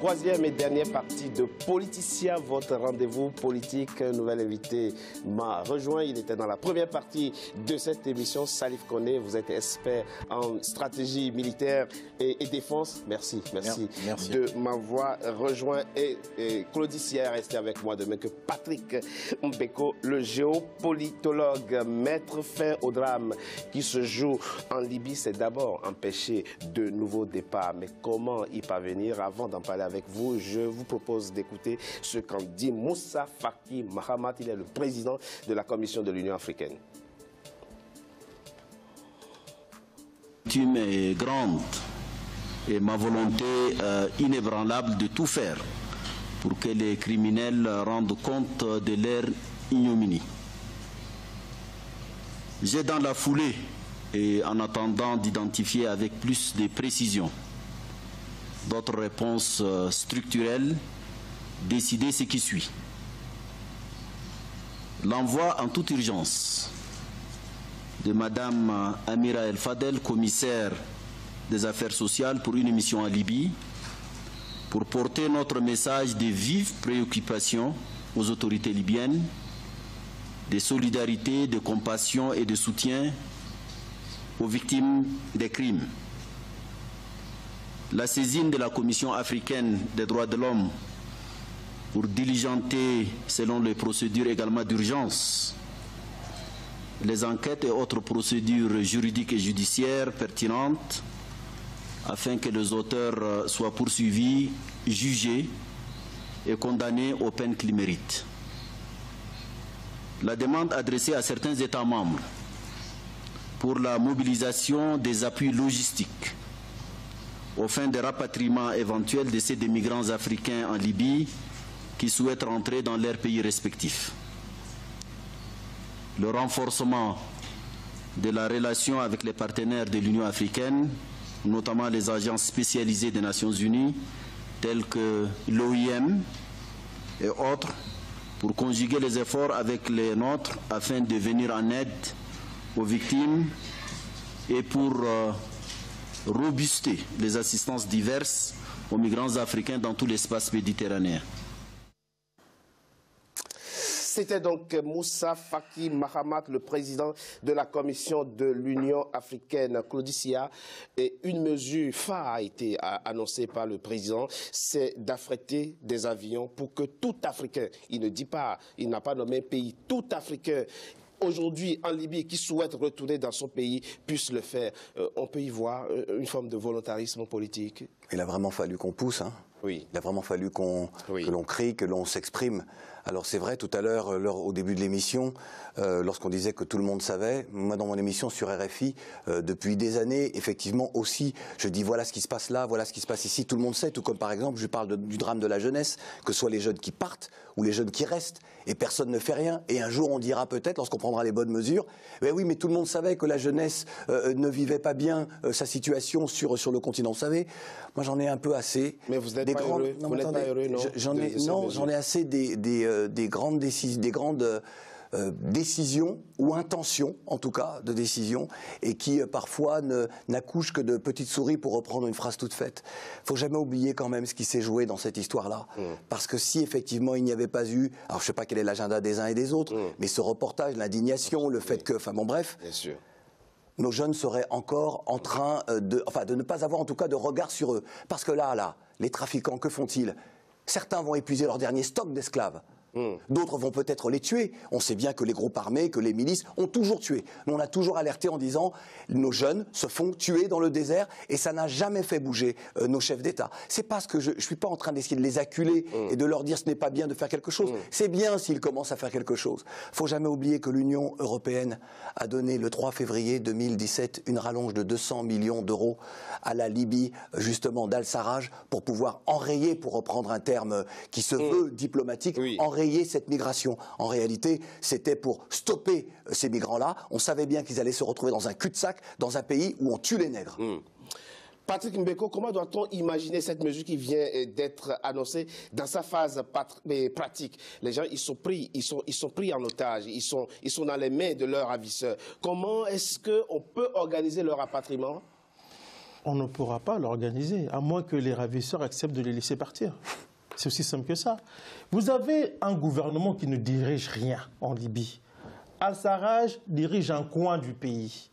troisième et dernière partie de Politicien, votre rendez-vous politique. Nouvel invité m'a rejoint. Il était dans la première partie de cette émission. Salif Koné, vous êtes expert en stratégie militaire et défense. Merci de m'avoir rejoint. Et Claudie Sierre est resté avec moi de même que Patrick Mbeko, le géopolitologue. Mettre fin au drame qui se joue en Libye, c'est d'abord empêcher de nouveaux départs. Mais comment y parvenir? Avant d'en parler avec vous, je vous propose d'écouter ce qu'en dit Moussa Faki Mahamat. Il est le président de la Commission de l'Union africaine. L'coutume est grande et ma volonté inébranlable de tout faire pour que les criminels rendent compte de leur ignominie. J'ai dans la foulée et en attendant d'identifier avec plus de précision d'autres réponses structurelles, décider ce qui suit. L'envoi en toute urgence de Madame Amira El Fadel, commissaire des affaires sociales pour une mission en Libye, pour porter notre message de vive préoccupation aux autorités libyennes, de solidarité, de compassion et de soutien aux victimes des crimes. La saisine de la Commission africaine des droits de l'homme pour diligenter, selon les procédures également d'urgence, les enquêtes et autres procédures juridiques et judiciaires pertinentes afin que les auteurs soient poursuivis, jugés et condamnés aux peines qu'ils méritent. La demande adressée à certains États membres pour la mobilisation des appuis logistiques aux fins de rapatriement éventuel de ces migrants africains en Libye qui souhaitent rentrer dans leurs pays respectifs. Le renforcement de la relation avec les partenaires de l'Union africaine, notamment les agences spécialisées des Nations Unies, telles que l'OIM et autres, pour conjuguer les efforts avec les nôtres afin de venir en aide aux victimes et pour robuster les assistances diverses aux migrants africains dans tout l'espace méditerranéen. C'était donc Moussa Faki Mahamat, le président de la Commission de l'Union africaine. Claudie Sierre, et une mesure phare a été annoncée par le président, c'est d'affréter des avions pour que tout Africain, il ne dit pas, il n'a pas nommé un pays, tout Africain aujourd'hui en Libye qui souhaite retourner dans son pays puisse le faire. On peut y voir une forme de volontarisme politique. Il a vraiment fallu qu'on pousse, hein. Oui. Il a vraiment fallu que l'on crie, que l'on s'exprime. Alors c'est vrai, tout à l'heure, au début de l'émission, lorsqu'on disait que tout le monde savait, moi dans mon émission sur RFI, depuis des années, effectivement aussi, je dis voilà ce qui se passe là, voilà ce qui se passe ici, tout le monde sait, tout comme par exemple, je parle du drame de la jeunesse, que ce soit les jeunes qui partent ou les jeunes qui restent, et personne ne fait rien. Et un jour on dira peut-être, lorsqu'on prendra les bonnes mesures, mais oui, mais tout le monde savait que la jeunesse ne vivait pas bien sa situation sur le continent. Vous savez, moi j'en ai un peu assez. Mais vous n'êtes pas heureux, vous n'êtes pas heureux, non? J'en ai assez des grandes décisions ou intentions, en tout cas, de décisions, et qui parfois n'accouchent que de petites souris, pour reprendre une phrase toute faite. Il ne faut jamais oublier quand même ce qui s'est joué dans cette histoire-là. Parce que si effectivement il n'y avait pas eu, alors je ne sais pas quel est l'agenda des uns et des autres, mais ce reportage, l'indignation, le fait que, enfin bon bref, bien sûr, nos jeunes seraient encore en train de ne pas avoir en tout cas de regard sur eux. Parce que là, les trafiquants, que font-ils? Certains vont épuiser leur dernier stock d'esclaves. D'autres vont peut-être les tuer. On sait bien que les groupes armés, que les milices ont toujours tué. Nous, on a toujours alerté en disant nos jeunes se font tuer dans le désert, et ça n'a jamais fait bouger nos chefs d'État. C'est parce que je ne suis pas en train d'essayer de les acculer et de leur dire ce n'est pas bien de faire quelque chose. C'est bien s'ils commencent à faire quelque chose. Il ne faut jamais oublier que l'Union européenne a donné le 3 février 2017 une rallonge de 200 millions d'euros à la Libye, justement d'Al-Sarraj, pour pouvoir enrayer, pour reprendre un terme qui se veut diplomatique, enrayer cette migration. En réalité, c'était pour stopper ces migrants-là. On savait bien qu'ils allaient se retrouver dans un cul-de-sac, dans un pays où on tue les nègres. Patrick Mbeko, comment doit-on imaginer cette mesure qui vient d'être annoncée dans sa phase pratique? Les gens, ils sont pris en otage, ils sont dans les mains de leurs ravisseurs. Comment est-ce qu'on peut organiser leur rapatriement? On ne pourra pas l'organiser, à moins que les ravisseurs acceptent de les laisser partir. C'est aussi simple que ça. Vous avez un gouvernement qui ne dirige rien en Libye. Al-Sarraj dirige un coin du pays.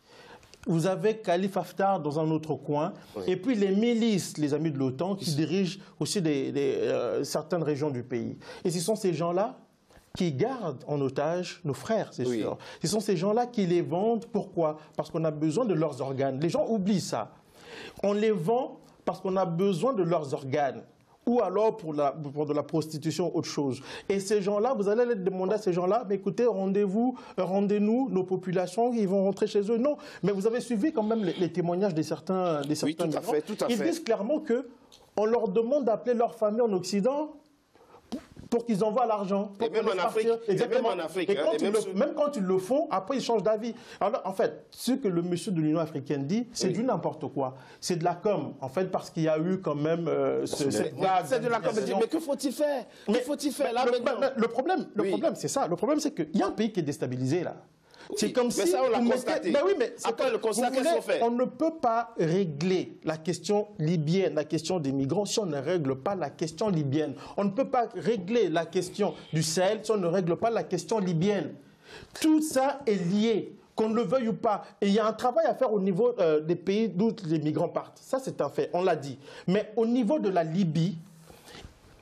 Vous avez Khalifa Haftar dans un autre coin. Oui. Et puis les milices, les amis de l'OTAN, qui dirigent aussi certaines régions du pays. Et ce sont ces gens-là qui gardent en otage nos frères, c'est sûr. Ce sont ces gens-là qui les vendent. Pourquoi? Parce qu'on a besoin de leurs organes. Les gens oublient ça. On les vend parce qu'on a besoin de leurs organes. Ou alors pour de la prostitution, autre chose. Et ces gens-là, vous allez demander à ces gens-là, mais écoutez, rendez-nous nos populations, ils vont rentrer chez eux. Non, mais vous avez suivi quand même les témoignages de certains oui, tout à fait, tout à fait. Ils disent clairement qu'on leur demande d'appeler leur famille en Occident pour qu'ils envoient l'argent. Et même en Afrique. Exactement. Même en Afrique. Et même quand ils le font, après ils changent d'avis. Alors en fait, ce que le monsieur de l'Union africaine dit, c'est du n'importe quoi. C'est de la com, en fait, parce qu'il y a eu quand même cette vague. C'est de la com. Mais que faut-il faire? Que faut-il faire là maintenant? Le problème, c'est ça. Le problème, c'est qu'il y a un pays qui est déstabilisé là. C'est comme si... Mais ça, on l'a constaté. Ben oui, mais après le constat, qu'est-ce qu'on fait? On ne peut pas régler la question libyenne, la question des migrants, si on ne règle pas la question libyenne. On ne peut pas régler la question du Sahel si on ne règle pas la question libyenne. Tout ça est lié, qu'on le veuille ou pas. Et il y a un travail à faire au niveau des pays d'où les migrants partent. Ça, c'est un fait, on l'a dit. Mais au niveau de la Libye,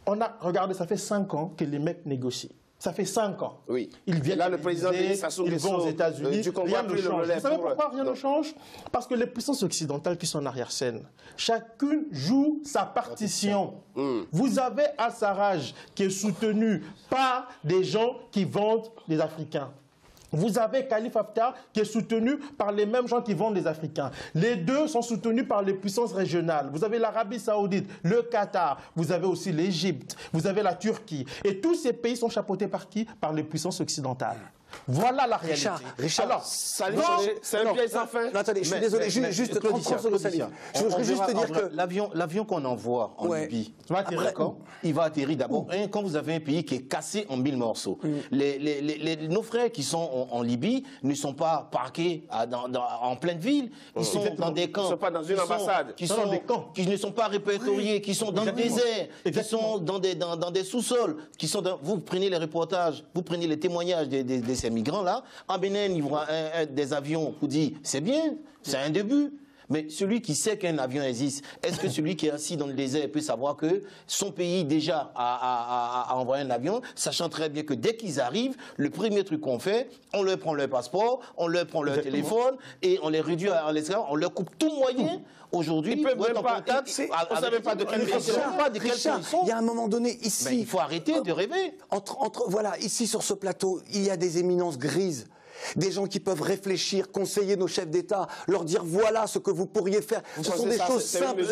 regardez, ça fait 5 ans que les mecs négocient. Ça fait 5 ans. Oui. Ils viennent là, le président ils vont aux États-Unis. Rien ne change. Vous savez pourquoi rien ne change? Parce que les puissances occidentales qui sont en arrière-scène, chacune joue sa partition. Vous avez Al-Sarraj qui est soutenu par des gens qui vendent des Africains. Vous avez Khalifa Haftar qui est soutenu par les mêmes gens qui vendent les Africains. Les deux sont soutenus par les puissances régionales. Vous avez l'Arabie Saoudite, le Qatar, vous avez aussi l'Égypte, vous avez la Turquie. Et tous ces pays sont chapeautés par qui? Par les puissances occidentales. Voilà la réalité. Richard, alors, c'est un piège sans fin. Attendez, je suis désolé, juste 30 secondes, Salif. Je voudrais juste te dire que l'avion qu'on envoie en Libye, il va atterrir d'abord. Quand vous avez un pays qui est cassé en 1000 morceaux, nos frères qui sont en Libye ne sont pas parqués en pleine ville, ils sont dans des camps. Ils ne sont pas dans une ambassade. Qui ne sont pas répertoriés, qui sont dans le désert, qui sont dans des sous-sols, vous prenez les reportages, vous prenez les témoignages de ces migrants-là. En Bénin, ils voient des avions, vous dites, c'est bien, c'est un début. Mais celui qui sait qu'un avion existe, est-ce que celui qui est assis dans le désert peut savoir que son pays déjà a envoyé un avion, sachant très bien que dès qu'ils arrivent, le premier truc qu'on fait, on leur prend leur passeport, on leur prend leur téléphone et on les réduit à l'esclavage, on leur coupe tout moyen. Aujourd'hui, ils peuvent même pas. On ne savait pas de quel pays ils sont. Il y a un moment donné ici. Mais il faut arrêter de rêver. Voilà, ici sur ce plateau, il y a des éminences grises. Des gens qui peuvent réfléchir, conseiller nos chefs d'État, leur dire voilà ce que vous pourriez faire. Ce sont des choses simples.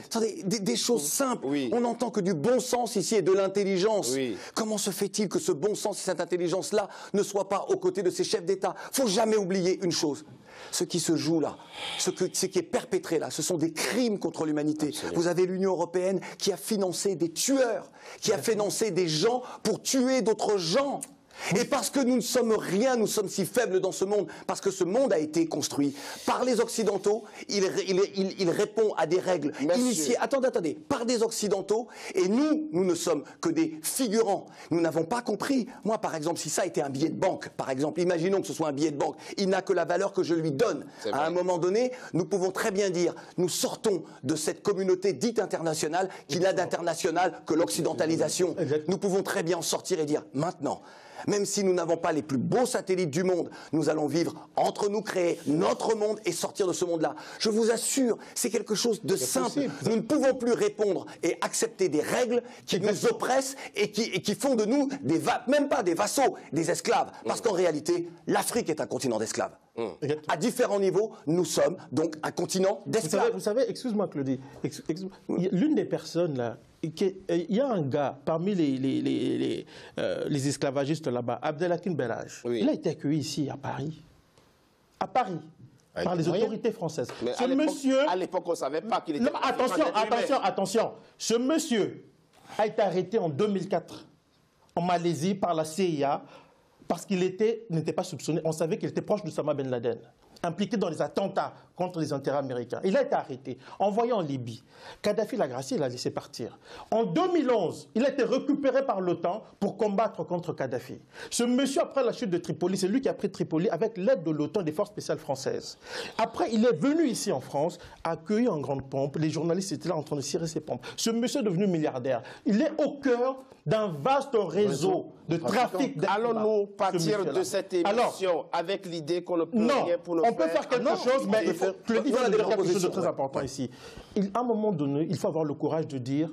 Attendez, des choses simples. Oui. On n'entend que du bon sens ici et de l'intelligence. Oui. Comment se fait-il que ce bon sens et cette intelligence-là ne soient pas aux côtés de ces chefs d'État? Il ne faut jamais oublier une chose. Ce qui se joue là, ce qui est perpétré là, ce sont des crimes contre l'humanité. Vous avez l'Union européenne qui a financé des tueurs, qui a financé des gens pour tuer d'autres gens. Et parce que nous ne sommes rien, nous sommes si faibles dans ce monde, parce que ce monde a été construit par les Occidentaux, il répond à des règles initiées, attendez, par des Occidentaux, et nous ne sommes que des figurants. Nous n'avons pas compris. Moi, par exemple, si ça était un billet de banque, par exemple, imaginons que ce soit un billet de banque, il n'a que la valeur que je lui donne. À un moment donné, nous pouvons très bien dire, nous sortons de cette communauté dite internationale, qui n'a d'international que l'occidentalisation. Nous pouvons très bien en sortir et dire, maintenant, même si nous n'avons pas les plus beaux satellites du monde, nous allons vivre entre nous, créer notre monde et sortir de ce monde-là. Je vous assure, c'est quelque chose de simple. Nous ne pouvons plus répondre et accepter des règles qui nous oppressent et qui font de nous, même pas des vassaux, des esclaves. Parce qu'en réalité, l'Afrique est un continent d'esclaves. À différents niveaux, nous sommes donc un continent d'esclaves. Vous savez, excuse-moi Claudie, l'une des personnes là, il y a un gars parmi les esclavagistes là-bas, Abdelhakim Belhaj. Il a été accueilli ici à Paris. À Paris. Par les autorités françaises. Mais à l'époque, on ne savait pas qu'il était... Non, attention. Ce monsieur a été arrêté en 2004 en Malaisie par la CIA parce qu'il n'était pas soupçonné. On savait qu'il était proche d'Oussama Ben Laden. impliqué dans les attentats contre les intérêts américains. Il a été arrêté, envoyé en Libye. Kadhafi l'a gracié, il l'a laissé partir. En 2011, il a été récupéré par l'OTAN pour combattre contre Kadhafi. Ce monsieur, après la chute de Tripoli, c'est lui qui a pris Tripoli avec l'aide de l'OTAN et des forces spéciales françaises. Après, il est venu ici en France, accueilli en grande pompe. Les journalistes étaient là en train de cirer ses pompes. Ce monsieur est devenu milliardaire. Il est au cœur d'un vaste réseau de trafic d'êtres humains. Allons-nous partir de cette émission avec l'idée qu'on ne peut rien pour nos frères? On peut faire quelque chose, mais il faut que le dire quelque chose de très important ici. À un moment donné, il faut avoir le courage de dire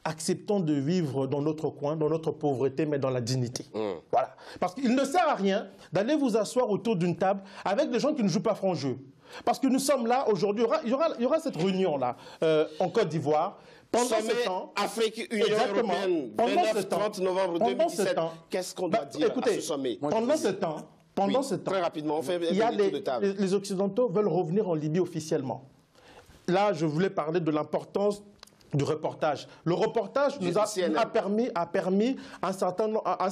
acceptons de vivre dans notre coin, dans notre pauvreté, mais dans la dignité. Voilà. Parce qu'il ne sert à rien d'aller vous asseoir autour d'une table avec des gens qui ne jouent pas franc jeu. Parce que nous sommes là aujourd'hui, il y aura cette réunion-là en Côte d'Ivoire. Pendant ce temps, Afrique-Union européenne, 29-30 novembre 2017, qu'est-ce qu'on doit dire à ce sommet? Pendant ce temps, très rapidement, on fait il y a les Occidentaux veulent revenir en Libye officiellement. Là, je voulais parler de l'importance du reportage. Le reportage a permis à un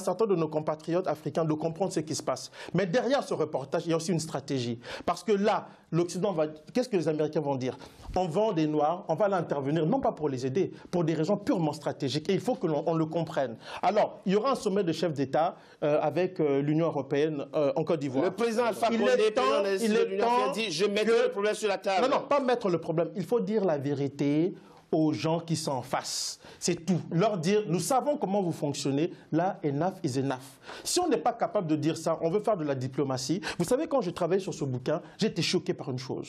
certain de nos compatriotes africains de comprendre ce qui se passe. Mais derrière ce reportage, il y a aussi une stratégie. Parce que là, l'Occident va... Qu'est-ce que les Américains vont dire? On vend des Noirs, on va l'intervenir, non pas pour les aider, pour des raisons purement stratégiques. Et il faut que l'on le comprenne. Alors, il y aura un sommet de chefs d'État avec l'Union européenne en Côte d'Ivoire. Le président Alpha Condé, a dit « Je mettrai le problème sur la table ». Non, pas mettre le problème. Il faut dire la vérité aux gens qui sont en face. C'est tout. Leur dire, nous savons comment vous fonctionnez, là, enough is enough. Si on n'est pas capable de dire ça, on veut faire de la diplomatie. Vous savez, quand je travaillais sur ce bouquin, j'étais choqué par une chose.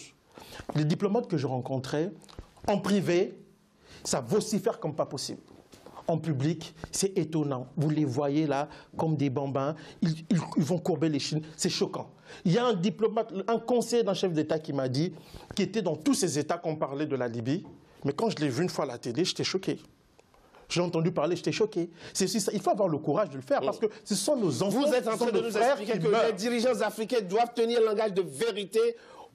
Les diplomates que je rencontrais, en privé, ça vocifère comme pas possible. En public, c'est étonnant. Vous les voyez là, comme des bambins, ils vont courber les chines. C'est choquant. Il y a un diplomate, un conseiller d'un chef d'État qui m'a dit, qui était dans tous ces États qu'on parlait de la Libye, mais quand je l'ai vu une fois à la télé, j'étais choqué. J'ai entendu parler, j'étais choqué. Il faut avoir le courage de le faire parce que ce sont nos enfants. Vous êtes en train de nous expliquer que les dirigeants africains doivent tenir le langage de vérité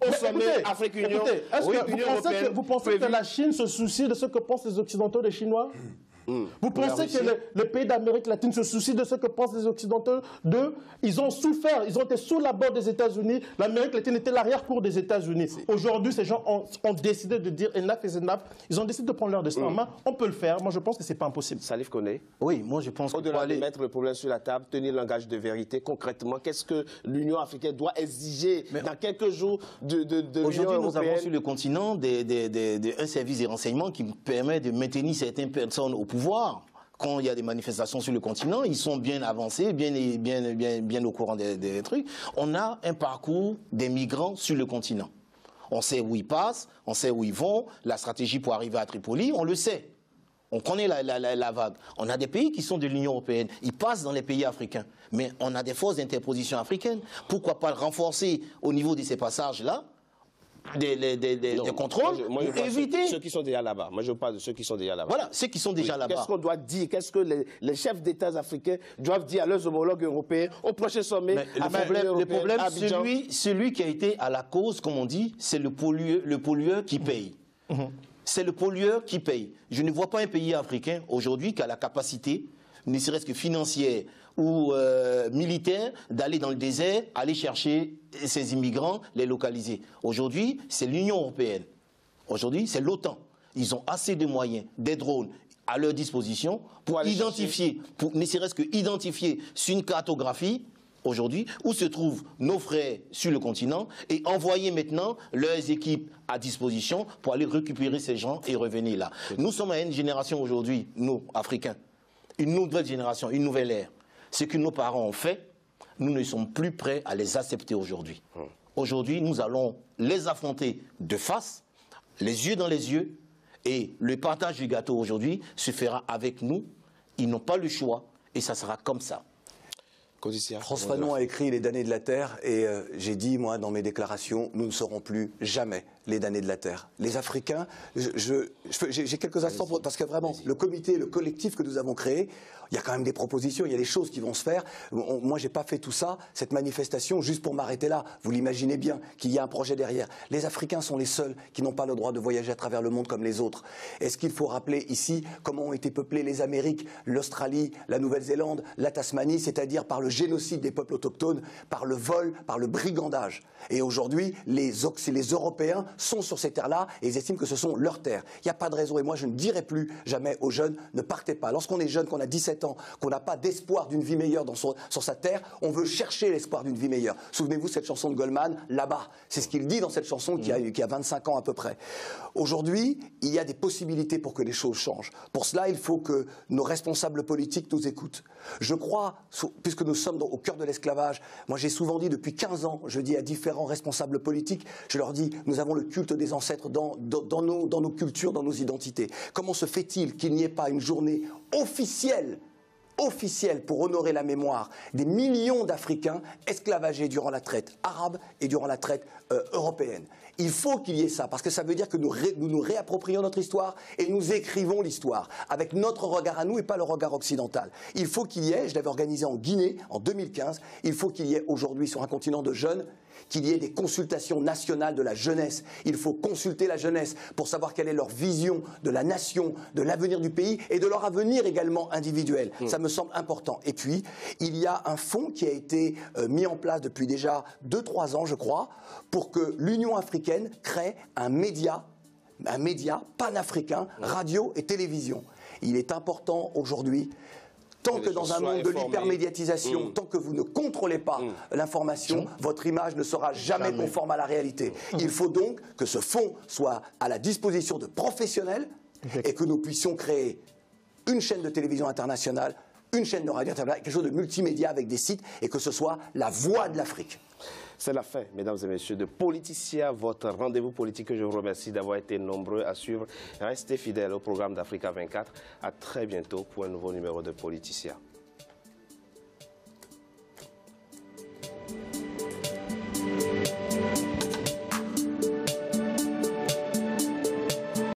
au sommet Afrique-Union. Est-ce que vous pensez que la Chine se soucie de ce que pensent les Occidentaux des Chinois? Vous pensez que les pays d'Amérique latine se soucient de ce que pensent les Occidentaux d'eux? Ils ont souffert, ils ont été sous la bord des États-Unis. L'Amérique latine était l'arrière-cour des États-Unis. Aujourd'hui, ces gens ont décidé de dire enough is enough. Ils ont décidé de prendre leur destin en main. On peut le faire. Moi, je pense que ce n'est pas impossible. Salif Koné. Oui, moi, je pense au-delà de mettre le problème sur la table, tenir le langage de vérité, concrètement, qu'est-ce que l'Union africaine doit exiger dans quelques jours de l'Union européenne? Aujourd'hui, nous avons sur le continent un service de renseignement qui permet de maintenir certaines personnes au pouvoir. Quand il y a des manifestations sur le continent, ils sont bien avancés, bien au courant des trucs. On a un parcours des migrants sur le continent. On sait où ils passent, on sait où ils vont, la stratégie pour arriver à Tripoli, on le sait. On connaît la vague. On a des pays qui sont de l'Union européenne. Ils passent dans les pays africains. Mais on a des forces d'interposition africaines. Pourquoi pas le renforcer au niveau de ces passages-là? Des contrôles, moi, éviter ceux qui sont déjà là-bas. Moi, je parle de ceux qui sont déjà là-bas. Voilà, ceux qui sont déjà là-bas. Qu'est-ce qu'on doit dire? Qu'est-ce que les chefs d'État africains doivent dire à leurs homologues européens au prochain sommet? Le problème, celui qui a été à la cause, comme on dit, c'est le pollueur qui paye. C'est le pollueur qui paye. Je ne vois pas un pays africain aujourd'hui qui a la capacité, ne serait-ce que financière ou militaire, d'aller dans le désert, aller chercher ces immigrants, les localiser. Aujourd'hui, c'est l'Union européenne. Aujourd'hui, c'est l'OTAN. Ils ont assez de moyens, des drones à leur disposition pour identifier, ne serait-ce que identifier sur une cartographie, aujourd'hui, où se trouvent nos frères sur le continent et envoyer maintenant leurs équipes à disposition pour aller récupérer ces gens et revenir là. Nous sommes à une génération aujourd'hui, nous, Africains, une nouvelle génération, une nouvelle ère. Ce que nos parents ont fait, nous ne sommes plus prêts à les accepter aujourd'hui. Aujourd'hui, nous allons les affronter de face, les yeux dans les yeux, et le partage du gâteau aujourd'hui se fera avec nous. Ils n'ont pas le choix, et ça sera comme ça. Frantz Fanon a écrit Les damnés de la terre et j'ai dit, moi, dans mes déclarations, nous ne serons plus jamais les damnés de la Terre. Les Africains, j'ai quelques instants, parce que vraiment, le comité, le collectif que nous avons créé, il y a quand même des propositions, il y a des choses qui vont se faire. Moi, je n'ai pas fait tout ça, cette manifestation, juste pour m'arrêter là. Vous l'imaginez bien, qu'il y a un projet derrière. Les Africains sont les seuls qui n'ont pas le droit de voyager à travers le monde comme les autres. Est-ce qu'il faut rappeler ici comment ont été peuplées les Amériques, l'Australie, la Nouvelle-Zélande, la Tasmanie, c'est-à-dire par le génocide des peuples autochtones, par le vol, par le brigandage. Et aujourd'hui, les Européens sont sur ces terres-là et ils estiment que ce sont leurs terres. Il n'y a pas de raison. Et moi, je ne dirai plus jamais aux jeunes, ne partez pas. Lorsqu'on est jeune, qu'on a 17 ans, qu'on n'a pas d'espoir d'une vie meilleure sur sa terre, on veut chercher l'espoir d'une vie meilleure. Souvenez-vous cette chanson de Goldman, Là-bas. C'est ce qu'il dit dans cette chanson qui a 25 ans à peu près. Aujourd'hui, il y a des possibilités pour que les choses changent. Pour cela, il faut que nos responsables politiques nous écoutent. Je crois, puisque nous sommes au cœur de l'esclavage, moi j'ai souvent dit depuis 15 ans, je dis à différents responsables politiques, je leur dis, nous avons le culte des ancêtres dans nos cultures, dans nos identités. Comment se fait-il qu'il n'y ait pas une journée officielle pour honorer la mémoire des millions d'Africains esclavagés durant la traite arabe et durant la traite européenne? Il faut qu'il y ait ça, parce que ça veut dire que nous nous réapproprions notre histoire et nous écrivons l'histoire, avec notre regard à nous et pas le regard occidental. Il faut qu'il y ait, je l'avais organisé en Guinée en 2015, il faut qu'il y ait aujourd'hui sur un continent de jeunes, qu'il y ait des consultations nationales de la jeunesse. Il faut consulter la jeunesse pour savoir quelle est leur vision de la nation, de l'avenir du pays et de leur avenir également individuel. Ça me semble important. Et puis, il y a un fonds qui a été mis en place depuis déjà 2-3 ans, je crois, pour que l'Union africaine crée un média panafricain, radio et télévision. Il est important aujourd'hui, tant que dans un monde de l'hypermédiatisation, tant que vous ne contrôlez pas l'information, votre image ne sera jamais conforme à la réalité. Il faut donc que ce fonds soit à la disposition de professionnels et que nous puissions créer une chaîne de télévision internationale, une chaîne de radio internationale, quelque chose de multimédia avec des sites et que ce soit la voix de l'Afrique. C'est la fin, mesdames et messieurs, de Politicia, votre rendez-vous politique. Je vous remercie d'avoir été nombreux à suivre. Restez fidèles au programme d'Africa 24. À très bientôt pour un nouveau numéro de Politicia.